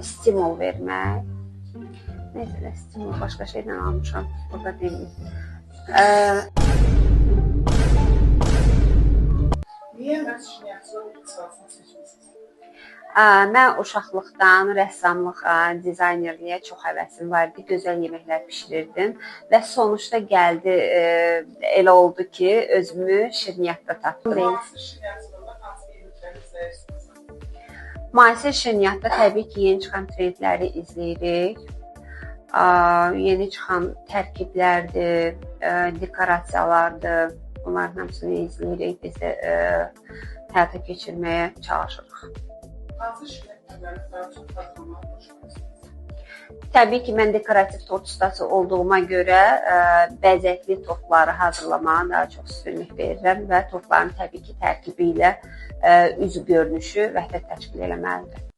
Stimul vermək. Neysə, stimul başqa şeydən almışam. Burada deyil. Niyə məhz şinyatçılıq ixtisasını seçmisiniz? Mən uşaqlıqdan rəssamlığa, dizaynerliyə çox həvəsim var idi. Gözəl yeməklər bişirirdim və sonuçda gəldi, elə oldu ki, özümü şirniyyatda tapdım. Müasir şinyatçılığında hansı yenilikləri izləyirsiniz? Müasir şirniyyatda təbii ki, yeni çıxan trendləri izləyirik. Yeni çıxan tərkiblərdir, dekorasiyalardır. Bunların hamısını izləyirik, biz də həyata keçirməyə çalışırıq. Hansı şinyatçıları daha çox hazırlamağa başlayırsınız? Təbii ki, mən dekorativ tort ustası olduğuma görə bəzəkli tortları hazırlamağa daha çox üstünlük verirəm və tortların təbii ki, tərkibi ilə üz görünüşü vəhdət təşkil eləməlidir.